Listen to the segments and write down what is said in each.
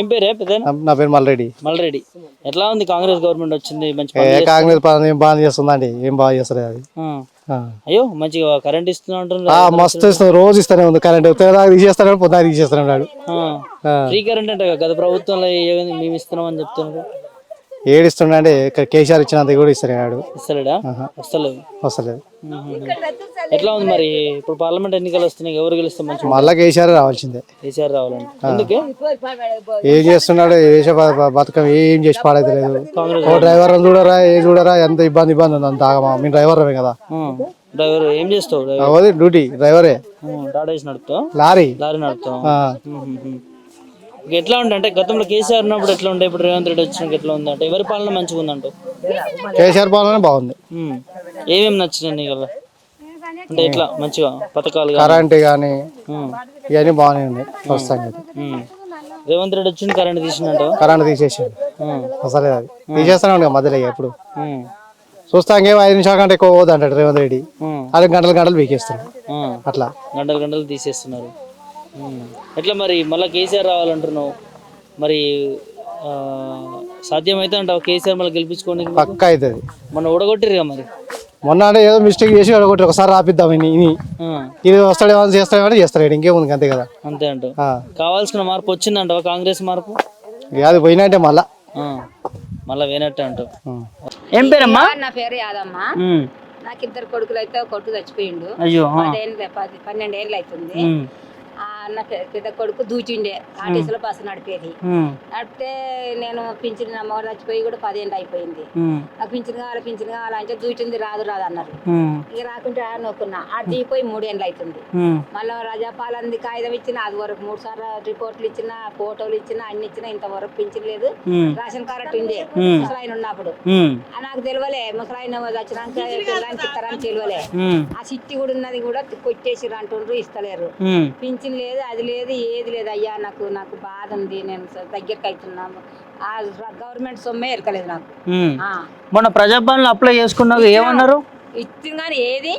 ఏం పేరే పెద్దనా? నా పేరు మల్రెడ్డి. మల్రెడ్డి. ఎట్లా ఉంది కాంగ్రెస్ గవర్నమెంట్ వచ్చింది? మంచి కాంగ్రెస్ పాలన ఏం బాగా చేస్తుందండి, ఏం బాగా చేస్తారు అది. అయ్యో మంచిగా కరెంట్ ఇస్తున్నా మస్తు ఇస్తుంది, రోజు ఇస్తానే ఉంది కరెంట్. తీసేస్తాడు, పొద్దున తీసేస్తున్నాడు. ఫ్రీ కరెంట్ అంటే గత ప్రభుత్వంలో మేము ఇస్తున్నామని చెప్తున్నారు. ఏడిస్తుండే కేసీఆర్ ఇచ్చినంత కూడా ఇస్తున్నాడు. ఇస్తలేడా? వస్తలేదు. ఎట్లా ఉంది మరి? ఇప్పుడు పార్లమెంట్ ఎన్నికలు వస్తున్నాయి, ఎవరు గెలుస్తే మంచి? మళ్ళా కేసీఆర్ రావాల్సిందే. కేసీఆర్ రావాలండి. ఎందుకే? ఏం చేస్తున్నాడు? బతుకం ఏం చేసి పాడైతే లేదు. డ్రైవర్ చూడరా, చూడరా ఎంత ఇబ్బంది ఉంది. అంత ఆగమా, మీ డ్రైవర్ కదా. డ్రైవర్ ఏం చేస్తావు? డ్యూటీ డ్రైవరే. టాటా ఏసి నడుపుతావు? లారీ నడుపుతావు. ఎట్లా ఉండే అంటే గతంలో కేసీఆర్ ఉన్నప్పుడు ఎట్లా ఉండే, ఇప్పుడు రేవంత్ రెడ్డి వచ్చినాక ఎట్లా ఉంది అంటే ఎవరి పాలన మంచిగా ఉందంట? కేసీఆర్ పాలన బాగుంది. ఏమేమి నచ్చినాయి నీకు అంటే? ఎట్లా మంచిగా పథకాలు, కరెంట్ కానీ ఇవన్నీ బాగానే ఉంది ప్రస్తుతానికి. రేవంత్ రెడ్డి వచ్చి కరెంట్ తీసిందంట. కరెంట్ తీసేసాడు అసలే, అది తీసేస్తానే ఉండే మధ్యలో. ఎప్పుడు చూస్తాం 5 నిమిషాల కంటే ఎక్కువ పోదు అంటాడు రేవంత్ రెడ్డి. అది గంటలు పీకేస్తాడు. అట్లా గంటలు తీసేస్తున్నారు. ఎట్లా మరి మళ్ళీ కేసీఆర్ రావాలంటున్నావు? మరి సాధ్యమైతే అంటావు కేసీఆర్ మళ్ళీ గెలిపించుకోండి? పక్కా అవుతుంది. మొన్న ఓడగొట్టిరుగా మరి. మొన్న అంటే ఏదో మిస్టేక్ చేసి ఓడగొట్టి ఒకసారి రాపిద్దాం. ఇది వస్తాడే చేస్తాడే చేస్తాడు, ఇంకేముంది అంతే కదా. అంతే అంటావు. కావాల్సిన మార్పు వచ్చిందంటావా? కాంగ్రెస్ మార్పు అది పోయినట్టే మళ్ళా పోయినట్టే అంటావు. ఏం పేరమ్మా? నా పేరు యాదమ్మ. నాకు 2 కొడుకులు అయితే, కొడుకు చచ్చిపోయిండు. 12 ఏళ్ళు అవుతుంది. నా పెద్ద కొడుకు దూచిండే ఆర్టీసీలో బస్సు నడిపేది. నడిపితే నేను పింఛన్ అమ్మవారు చచ్చిపోయి కూడా 10 ఏళ్ళు అయిపోయింది. నాకు పింఛన్ కావాలంటే దూచింది రాదు అన్నారు. ఇక రాకుంటే నొక్కున్నా. అది దిగిపోయి 3 ఏళ్ళు అవుతుంది. మళ్ళీ రజాపాలంది కాగితం ఇచ్చిన, అది వరకు 3 సార్లు రిపోర్ట్లు ఇచ్చిన, ఫోటోలు ఇచ్చిన, అన్ని ఇచ్చిన, ఇంతవరకు పింఛన్ లేదు. రేషన్ కార్డు ఉండే ముసలాయన ఉన్నప్పుడు. నాకు తెలియలే, ముసలాయన వచ్చినాక పిల్లడానికి ఇస్తారని తెలియలే. ఆ సిట్టి కూడా ఉన్నది కూడా కొట్టేసి అంటుండ్రు, ఇస్తలేరు. పింఛన్ లేదు, అది లేదు, ఏది లేదు. అయ్యా నాకు బాధ ఉంది, నేను దగ్గరికి అవుతున్నాము. ఆ గవర్నమెంట్ సొమ్మే ఎరకలేదు నాకు. మొన్న ప్రజాపాలన అప్లై చేసుకున్నాక ఏమన్నారు? ఇచ్చింది కానీ ఏది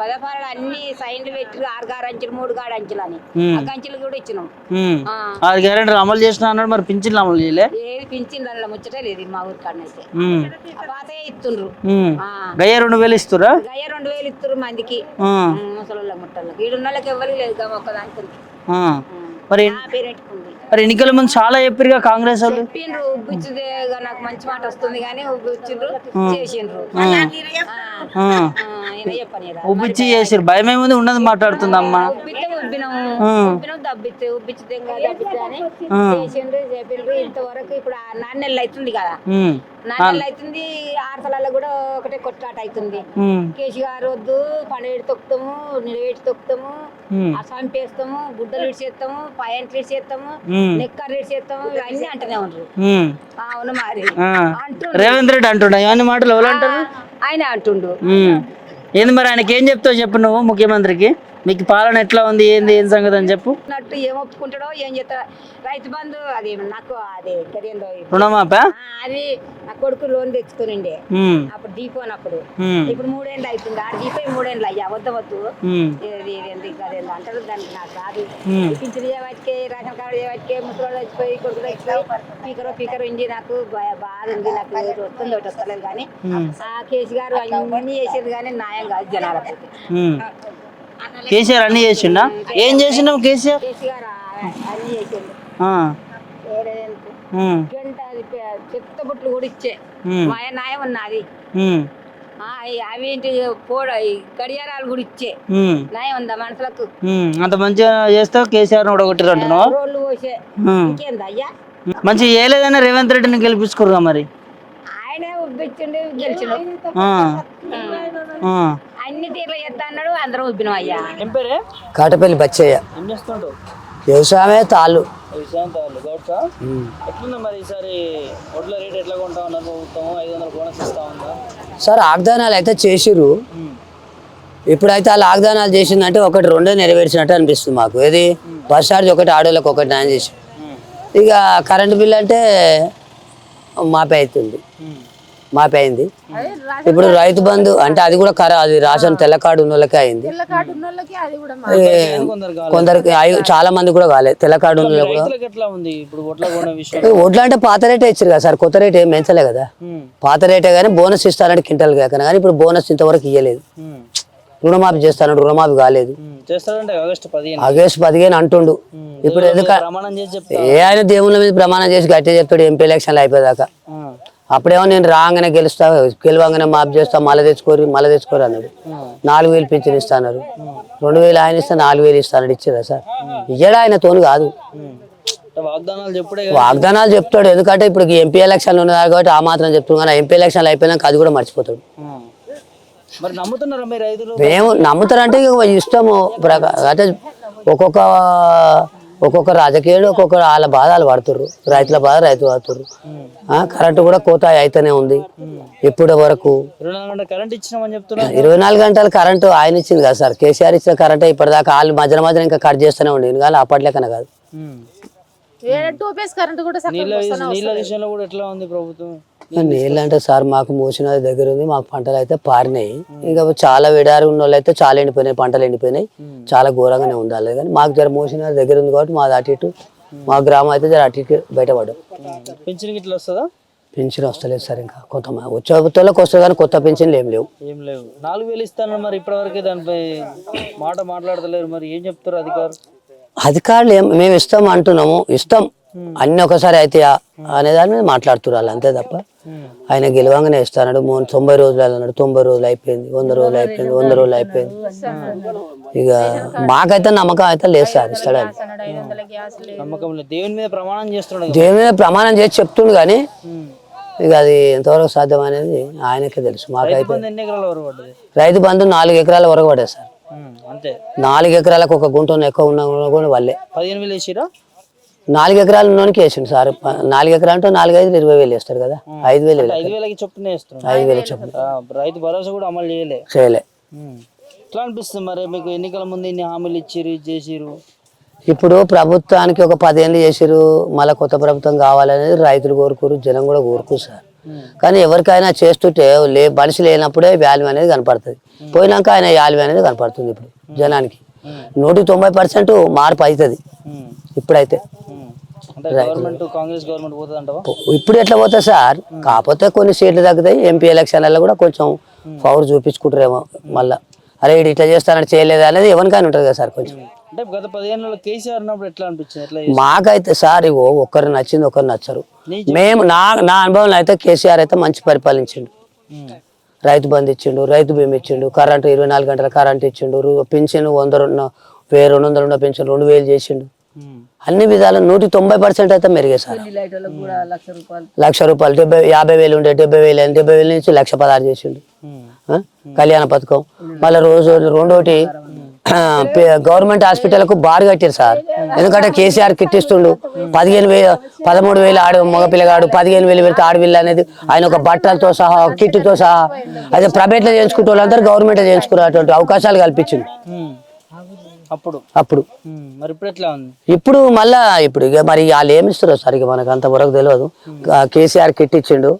పదపాలన అన్ని సైన్లు పెట్టి 6 అంచెలు 3 అంచెలు అని ఆ కంచెలు కూడా ఇచ్చినాం. 6 గ్యారెంటీలు అమలు చేసిన అన్నాడు. మరి పింఛన్లు అమలు చేయలే? ఏది పింఛన్ దానిలో ముచ్చటే లేదు మా ఊరి కాడనైతే. పాతే ఇస్తుండ్రు. గయ్య 2000 ఇస్తురా? గయ్య 2000 ఇస్తున్నారు మందికి, ముసలి ముట్టలకు. ఈడున్న వాళ్ళకి ఎవరికి లేదు, ఒక్కదానికి. మరి ఎన్నికల ముందు చాలా చెప్పారు కాంగ్రెస్ వాళ్ళు. చెప్పిండ్రు ఉబ్బిచ్చుదే, నాకు మంచి మాట వస్తుంది కానీ ఉబ్బిచ్చిండ్రు, చేసిండ్రు. ఉబ్బిచ్చి చేసారు. భయం ఏముంది, ఉన్నది మాట్లాడుతుంది అమ్మ. ఉబ్బితే ఉబ్బినాము, దబ్బితే ఉబ్బిచ్చితే అని చేసిండ్రు, చెప్పిండ్రు. ఇంతవరకు ఇప్పుడు 4 నెలలు అవుతుంది కదా. 4 నెలలు అవుతుంది. 6 తలాల్లో కూడా ఒకటే కొట్లాట అవుతుంది. కేసీఆర్ వద్దు, పండుగ తొక్కుతాము, నిలబెట్టి తొక్కుతాము, చంపేస్తాము, గుడ్డలు ఇడిచేస్తాము, పాయింట్లు ఇడిచేస్తాము, నెక్కర్లు ఇడిచేస్తాము, ఇవన్నీ అంటూనే ఉంటారు. అవును మరి రేవంత్ రెడ్డి అంటుండ ఇవన్నీ మాటలు ఎవరు అంటారు? ఆయన అంటుండు. ఏంది మరి ఆయనకి ఏం చెప్తావు చెప్పు నువ్వు ముఖ్యమంత్రికి? మీకు పాలన ఎట్లా ఉంది, ఏంది ఏం సంగతి అని చెప్పు. ఏం ఒప్పుకుంటాడో ఏం చేస్తాడో. రైతు బంధు అది నాకు అది రుణమాపా అది నా కొడుకు లోన్ తెచ్చుకునిండే అప్పుడు దీపోనప్పుడు. ఇప్పుడు 3 ఏళ్ళు అవుతుంది. ఆ దీపో 3 ఏళ్ళు అయ్యా. వద్దు అంటారు. దానికి నాకు రాదు. పింఛన్ చేయబట్టికే, రేషన్ కార్డు చేయబట్టికే, ముసలి వచ్చిపోయి, కొడుకు వచ్చిపోయి పీకర్ ఉంది. నాకు బాధ ఉంది. నాకు వస్తుంది, ఒకటి వస్తలేదు. కానీ ఆ కేసీఆర్ అన్ని చేసేది కానీ న్యాయం కాదు జనాలకు. కేసీఆర్ అన్ని చేసిండా? ఏం చేసిండు కేసీఆర్? అన్ని చేసిండు. చెత్త బుట్లు కూడా ఇచ్చే న్యాయం ఉన్నది. అవేంటి గడియారాలు కూడా ఇచ్చే న్యాయం ఉందా మనుషులకు? అంత మంచిగా చేస్తే కేసీఆర్ ఓడగొట్టారు అంటున్నావా? రోడ్లు పోసే ఇంకేందా అయ్యా? మంచిగా చేయలేదన్నా రేవంత్ రెడ్డిని గెలిపించుకోరుగా మరి. ఆయనే ఉబ్బిచ్చిండు, గెలిచిండు. అన్ని తీర్లు చేస్తా అన్నాడు, అందరం ఉబ్బినాం అయ్యా. ఏం పేరే? కాటపల్లి బచ్చయ్య. ఏం చేస్తుంటావు? వ్యవసాయమే తాళ్ళు. ఎట్లుందా మరి ఈసారి వడ్ల రేట్ ఎట్లా కొంటా ఉన్నారు ప్రభుత్వం? 500 బోనస్ ఇస్తా ఉందా? సార్ వాగ్దానాలు అయితే చేసిర్రు. ఇప్పుడైతే ఆ వాగ్దానాలు చేసిందంటే 1-2 నెరవేర్చినట్టు అనిపిస్తుంది మాకు. ఏది బస్ ఛార్జ్ ఒకటి, ఆడోళ్ళకి ఒకటి న్యాయం చేసి. ఇక కరెంటు బిల్ అంటే మాపే అవుతుంది. మాపి అయింది. ఇప్పుడు రైతు బంధు అంటే అది కూడా అది రేషన్ తెల్ల కార్డు ఉన్న వాళ్ళకే అయింది. కొందరికి చాలా మంది కూడా కాలేదు. తెల్ల కార్డు ఉన్న కూడా రైతులకు ఎట్లా ఉంది ఇప్పుడు ఒడ్ల కొనే విషయం? వడ్లు అంటే పాత రేటే ఇచ్చారు కదా సార్, కొత్త రేట్ ఏం పెంచలే కదా. పాత రేటే కానీ బోనస్ ఇస్తారంటే క్వింటల్ కాకనా, కానీ ఇప్పుడు బోనస్ ఇంతవరకు ఇవ్వలేదు. రుణమాఫీ చేస్తానంటే రుణమాఫీ కాలేదు. చేస్తారంటే ఆగస్టు 15 ఆగస్టు 15 అంటుండు. ఇప్పుడు ఎందుకు ప్రమాణం చేసి చెప్తా. ఆయన దేవుళ్ళ మీద ప్రమాణం చేసి గట్టిగా చెప్తాడు ఎంపీ ఎలక్షన్లు అయిపోయాక. అప్పుడేమో నేను రాగానే గెలుస్తా, గెలవంగానే మాఫ్ చేస్తా, మళ్ళీ తెచ్చుకోరు అన్నాడు. 4,000 పింఛన్ ఇస్తాన్నారు. 2,000 ఆయన ఇస్తా, 4,000 ఇస్తాడు. ఇచ్చారా సార్? ఇయ్యడా ఆయన తోను కాదు, వాగ్దానాలు చెప్పుడే. వాగ్దానాలు చెప్తాడు. ఎందుకంటే ఇప్పుడు ఎంపీ ఎలక్షన్లు ఉన్నాయి కాబట్టి ఆ మాత్రం చెప్తున్నాడు, కానీ ఎంపీ ఎలక్షన్లు అయిపోయినాక అది కూడా మర్చిపోతాడు. మరి నమ్ముతున్నారా మీ రైతులు? మేము నమ్ముతారంటే ఇష్టము అంటే ఒక్కొక్క రాజకీయాలు ఒక్కొక్క వాళ్ళ బాధలు పడుతుర్రు. రైతుల బాధ రైతు పడుతుర్రు. కరెంటు కూడా కోత అయితేనే ఉంది ఇప్పటి వరకు. 24 గంటలు కరెంట్ ఇచ్చినామని చెప్తున్నారు. 24 గంటలు కరెంటు ఆయన ఇచ్చింది కదా సార్, కేసీఆర్ ఇచ్చిన కరెంటే ఇప్పటిదాకా. వాళ్ళు మధ్యలో ఇంకా కట్ చేస్తూనే ఉండేది, కానీ అప్పట్లేకనే కాదు. నీళ్ళ విషయంలో కూడా ఎట్లా ఉంది ప్రభుత్వం? నీళ్ళు అంటే సార్ మాకు మోసినది దగ్గర ఉంది, మాకు పంటలు అయితే పారినాయి. ఇంకా చాలా విడారు ఉన్న వాళ్ళు అయితే చాలా ఎండిపోయినాయి, పంటలు ఎండిపోయినాయి, చాలా ఘోరంగానే ఉండాలి. కానీ మాకు జర మోసినది దగ్గర ఉంది కాబట్టి మాది అటు ఇటు, మా గ్రామం అయితే జర అటు ఇటు బయటపడ్డాం. పింఛన్ ఇట్లా వస్తుందా? పింఛన్ వస్తలేదు సార్, ఇంకా కొంతమంది వచ్చే ప్రభుత్వంలోకి వస్తుంది కానీ కొత్త పింఛన్లు ఏం లేవు. 4,000 ఇస్తాను మరి ఇప్పటివరకు దానిపై మాట్లాడతలేరు. మరి ఏం చెప్తారు అధికారులు? మేము ఇస్తాం అంటున్నాము, ఇస్తాం అన్ని ఒకసారి అయితే అనే దాని మీద మాట్లాడుతున్నారు అంతే తప్ప ఆయన గెలవంగానే ఇస్తాడు. 90 రోజులు అన్నాడు, 90 రోజులు అయిపోయింది, 100 రోజులు అయిపోయింది, 100 రోజులు అయిపోయింది. ఇక మాకైతే నమ్మకం అయితే లేదు సార్ ఇస్తాడని. దేవుని మీద ప్రమాణం చేస్తున్నాడు, దేవుని మీద ప్రమాణం చేసి చెప్తుండు, కానీ ఇక అది ఎంతవరకు సాధ్యం అనేది ఆయనకే తెలుసు. మాకైతే రైతు బంధు 4 ఎకరాల వరకు పడేది సార్. 4 ఎకరాలకు ఒక గుంట ఎక్కువ ఉన్నా కూడా వాళ్ళే 15,000 వేసిరా. 4 ఎకరాలు ఉన్నోనికి వేసిండు సార్. 4 ఎకరాలు అంటే 4, 5, 20,000 వేస్తారు కదా. 5,000 చొప్పున 5,000 చొప్పున. రైతు భరోసా కూడా అమలు చేయలే. ఎట్లా అనిపిస్తుంది మరి మీకు? ఎన్నికల ముందు ఇన్ని హామీలు ఇచ్చిరు, చేసిరు. ఇప్పుడు ప్రభుత్వానికి ఒక 10 ఏళ్ళు చేసిరు, మళ్ళీ కొత్త ప్రభుత్వం కావాలనేది రైతులు కోరుకోరు, జనం కూడా కోరుకోరు సార్. కానీ ఎవరికైనా చేస్తుంటే మనిషి లేనప్పుడే వాల్యూ అనేది కనపడుతుంది, పోయినాక ఆయన వాల్యూ అనేది కనపడుతుంది. ఇప్పుడు జనానికి 190% మార్పు అవుతుంది ఇప్పుడైతే. ఇప్పుడు ఎట్లా పోతుంది సార్? కాకపోతే కొన్ని సీట్లు తగ్గుతాయి. ఎంపీ ఎలక్షన్లలో కూడా కొంచెం పవర్ చూపించుకుంటారేమో మళ్ళీ. అరే ఇటు ఇట్లా చేస్తానని చేయలేదు అనేది ఎవరికైనా ఉంటుంది కదా సార్. కొంచెం గత 10 ఏళ్ళలో కేసీఆర్ ఉన్నప్పుడు ఎట్లా అనిపించింది? మాకైతే సార్ ఇగో ఒకరు నచ్చింది ఒకరు నచ్చరు. మేము నా అనుభవంలో అయితే కేసీఆర్ అయితే మంచి పరిపాలించిండు. రైతు బంధు ఇచ్చిండు, రైతు బీమా ఇచ్చిండు, కరెంటు 24 గంటల కరెంట్ ఇచ్చిండు, పింఛన్ 1,200 ఉన్న పింఛన్ 2,000 చేసిండు. అన్ని విధాలు 190% అయితే మెరుగే సార్. 1,00,000 రూపాయలు 50,000 ఉండే 70,000 70,000 నుంచి 1,16,000 చేసిండు. కళ్యాణ పథకం మళ్ళీ రోజు రెండోటి గవర్నమెంట్ హాస్పిటల్ కు బార్ కట్టారు సార్. ఎందుకంటే కేసీఆర్ కిట్ ఇస్తుండు. 15,000 13,000 ఆడు మగ పిల్లగాడు, 15,000 పెడితే ఆడపిల్ల అనేది ఆయన ఒక బట్టలతో సహా కిట్తో సహా. అదే ప్రైవేట్ లో చేయించుకుంటే వాళ్ళందరూ గవర్నమెంట్ చేయించుకునేటువంటి అవకాశాలు కల్పించింది అప్పుడు. మరి ఇప్పుడు ఎట్లా ఉంది? ఇప్పుడు మళ్ళా ఇప్పుడు ఇక మరి వాళ్ళు ఏమి ఇస్తారు సార్, ఇక మనకు అంతవరకు తెలియదు. కేసీఆర్ కిట్ ఇచ్చిండు.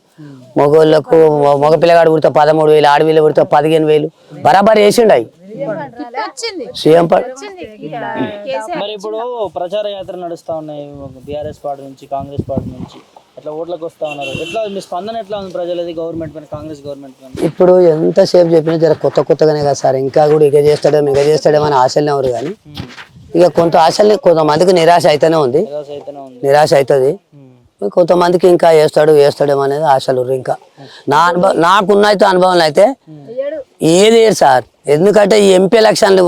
మగోళ్ళకు మగ పిల్లగాడు పుడితే 13,000, ఆడపిల్ల పుడితే 15,000 బరాబర్ వేసిండు. అవి సీఎం మరి ఇప్పుడు ప్రచార యాత్ర నడుస్తా ఉన్నాయి బీఆర్ఎస్ పార్టీ నుంచి, కాంగ్రెస్ పార్టీ నుంచి. ఎట్లా ఓట్లకు వస్తా ఉన్నారు? ఎట్లా మీ స్పందన ఎట్లా ఉంది ప్రజలది గవర్నమెంట్ పైన, కాంగ్రెస్ గవర్నమెంట్ పైన? ఇప్పుడు ఎంతసేపు చెప్పినా జర కొత్తగానే కదా సార్. ఇంకా కూడా ఇక చేస్తాడేమో అని ఆశలనే ఎవరు, కానీ ఇక కొంత ఆశల్ని కొంతమందికి నిరాశ అయితేనే ఉంది, నిరాశ అవుతుంది. కొంతమందికి ఇంకా వేస్తాడేమో అనేది ఆశలు. ఇంకా నాకున్న అయితే అనుభవంలో అయితే ఏది సార్. ఎందుకంటే ఈ ఎంపీ ఎలక్షన్లు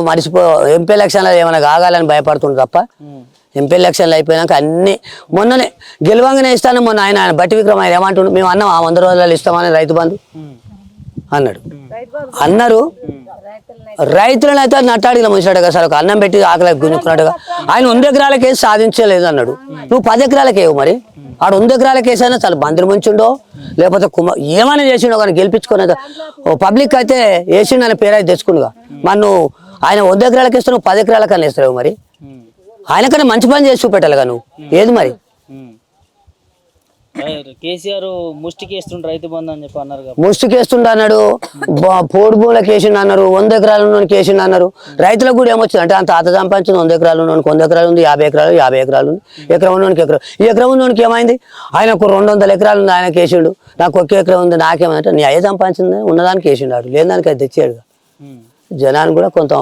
ఎంపీ ఎలక్షన్లు ఏమైనా కాగాలని భయపడుతుంది తప్ప ఎంపీ ఎలక్షన్లు అయిపోయినాక అన్ని మొన్ననే గెలవంగానే ఇస్తాను. మొన్న ఆయన బట్టి విక్రమ ఆయన ఏమంటుండు, మేము అన్నాం 100 రోజులు ఇస్తామని రైతు బంధు అన్నారు. రైతులను అయితే నట్టాడిగా ముంచాడుగా సార్. ఒక అన్నం పెట్టి ఆకలి గుంజుకున్నట్టుగా. ఆయన 100 ఎకరాలకి వేసి సాధించలేదు అన్నాడు. నువ్వు 10 ఎకరాలకి వేయవు. మరి ఆడు 100 ఎకరాలకి వేసైనా చాలా బందిరి ముంచుండో లేకపోతే ఏమైనా చేసిండో కానీ గెలిపించుకునేది పబ్లిక్ అయితే వేసిండు అనే పేరు అయితే తెచ్చుకుండుగా. మరి నువ్వు ఆయన 100 ఎకరాలకి వేస్తే నువ్వు 10 ఎకరాలకన్నా వేస్తావు. మరి ఆయనకన్నా మంచి పని చేసి చూపెట్టాలిగా నువ్వు. ఏది మరి కేసీఆర్ ముష్టికి వేస్తుండ్రు రైతు బంధు అని చెప్పి అన్నారు కదా. ముష్టికేస్తుండ అన్నాడు, పోడు భూములకు వేసిండు అన్నారు, 100 ఎకరాలు ఉన్నోనికి వేసిండు అన్నారు. రైతులకు కూడా ఏమొచ్చింది అంటే తాత సంపాదించింది 100 ఎకరాలు ఉన్నోనికి 100 ఎకరాలు ఉంది, 50 ఎకరాలు 50 ఎకరాలు ఉంది, ఎకరం ఉన్నోనికి ఎకరం. ఈ ఎకరం ఉన్నోనికి ఏమైంది, ఆయనకు 200 ఎకరాలు ఉంది, ఆయనకి వేసిండు. నాకు 1 ఎకరం ఉంది, నాకేమంటే నీ అయ్యే సంపాదించింది ఉన్నదానికి వేసిండు, ఆడు లేని దానికి అది తెచ్చాడు. జనానికి కూడా కొంత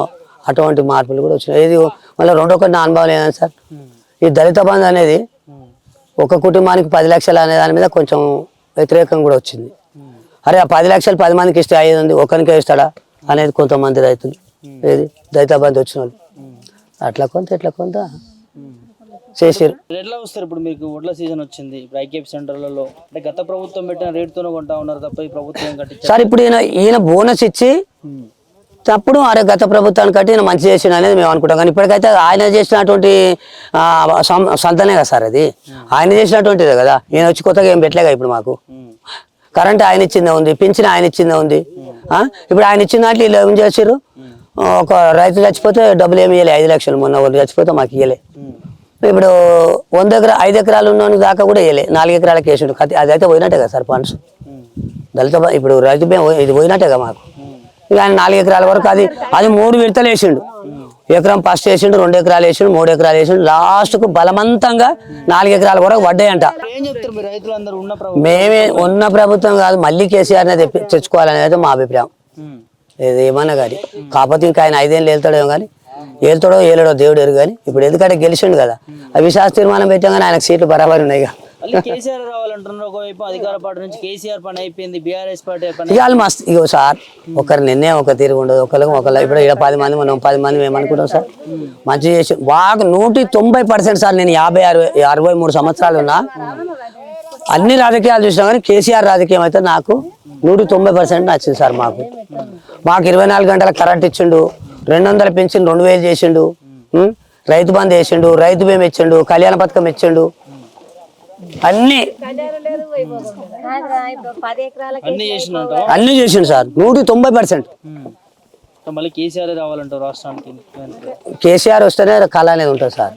అటువంటి మార్పులు కూడా వచ్చినాయి. ఇది మళ్ళీ రెండొకటి నా అనుభవం లేదని సార్, ఈ దళిత బంధు అనేది ఒక కుటుంబానికి 10 లక్షలు అనే దాని మీద కొంచెం వ్యతిరేకం కూడా వచ్చింది. అరే ఆ 10 లక్షలు 10 మందికి ఇస్తే అయ్యేది ఒకరికే ఇస్తాడా అనేది కొంతమంది రైతులు, ఏది దళిత బంధు వచ్చిన వాళ్ళు అట్లా కొంత ఇట్లా కొంత చేసారు. ఎట్లా వస్తారు ఇప్పుడు మీకు వడ్ల సీజన్ వచ్చింది, ఇప్పుడు ఐకేపీ సెంటర్లలో అంటే గత ప్రభుత్వం పెట్టిన రేటుతోనే కొంటా ఉన్నారు తప్ప ఈ ప్రభుత్వం కట్టించారు సార్. ఇప్పుడు ఈయన బోనస్ ఇచ్చి అప్పుడు అరే గత ప్రభుత్వాన్ని కట్టి ఈయన మంచి చేసిన అనేది మేము అనుకుంటాం. కానీ ఇప్పటికైతే ఆయన చేసినటువంటి సంతనే కదా సార్, అది ఆయన చేసినటువంటిదే కదా. ఈయన వచ్చి కొత్తగా ఏం పెట్టలేగా. ఇప్పుడు మాకు కరెంట్ ఆయన ఇచ్చిందే ఉంది, పింఛన్ ఆయన ఇచ్చిందే ఉంది. ఇప్పుడు ఆయన ఇచ్చిన దాంట్లో వీళ్ళు ఏం చేసారు, ఒక రైతు చచ్చిపోతే డబ్బులు ఏమి ఇవ్వలే, 5 లక్షలు మొన్న వాళ్ళు చచ్చిపోతే మాకు ఇవ్వలే. ఇప్పుడు 5 ఎకరాలు ఉన్న దాకా కూడా ఇవ్వలే, 4 ఎకరాలకు వేసాడు. అదైతే పోయినట్టే కదా సార్ ఫండ్స్. దళిత ఇప్పుడు రైతు ఇది పోయినట్టేగా మాకు. ఇక ఆయన 4 ఎకరాల వరకు అది 3 విడతలు వేసిండు. ఎకరం ఫస్ట్ వేసిండు, 2 ఎకరాలు వేసిండు, 3 ఎకరాలు వేసిండు. లాస్ట్కు బలవంతంగా 4 ఎకరాల వరకు పడ్డాయంట. ఏం చెప్తారు మీరు రైతులందరూ ఉన్న మేమే ఉన్న ప్రభుత్వం కాదు, మళ్ళీ కేసీఆర్నే తెచ్చుకోవాలనేది అయితే మా అభిప్రాయం. ఏమన్నా కానీ కాకపోతే ఇంకా ఆయన 5 ఏళ్ళు వెళ్తాడేమో కానీ, ఏళ్తాడో ఏలడో దేవుడు ఎరుగు. కానీ ఇప్పుడు ఎందుకంటే గెలిచిండు కదా, విశ్వాస తీర్మానం పెట్టాం కానీ ఆయనకు సీట్లు బరాబరి ఉన్నాయి. కేసీఆర్ రావాలంటున్నారు, ఒకవైపు అధికార పార్టీ నుంచి కేసీఆర్ పని అయిపోయింది, బీఆర్ఎస్ పార్టీ పని. ఇవాళ మస్తు ఇగో సార్, ఒకరి నిర్ణయం ఒక తీరు ఉండదు, ఒకరికి ఇప్పుడు ఇక్కడ 10 మంది మనం 10 మంది ఏమనుకుంటాం సార్, మంచి చేసి బాగా 190% సార్. నేను 63 సంవత్సరాలు ఉన్నా, అన్ని రాజకీయాలు చూసినా కానీ కేసీఆర్ రాజకీయం అయితే నాకు 190% నచ్చింది సార్. మాకు 24 గంటల కరెంట్ ఇచ్చిండు, 200 పెన్షన్ 2000 చేసిండు, రైతు బంధు వేసిండు, రైతు బీమా ఇచ్చిండు, కళ్యాణ పథకం ఇచ్చిండు, అన్ని చేసిండు సార్ 190%. మళ్ళీ కేసీఆర్ రావాలంటారు రాష్ట్రానికి. కేసీఆర్ వస్తేనే కళ అనేది ఉంటుంది సార్.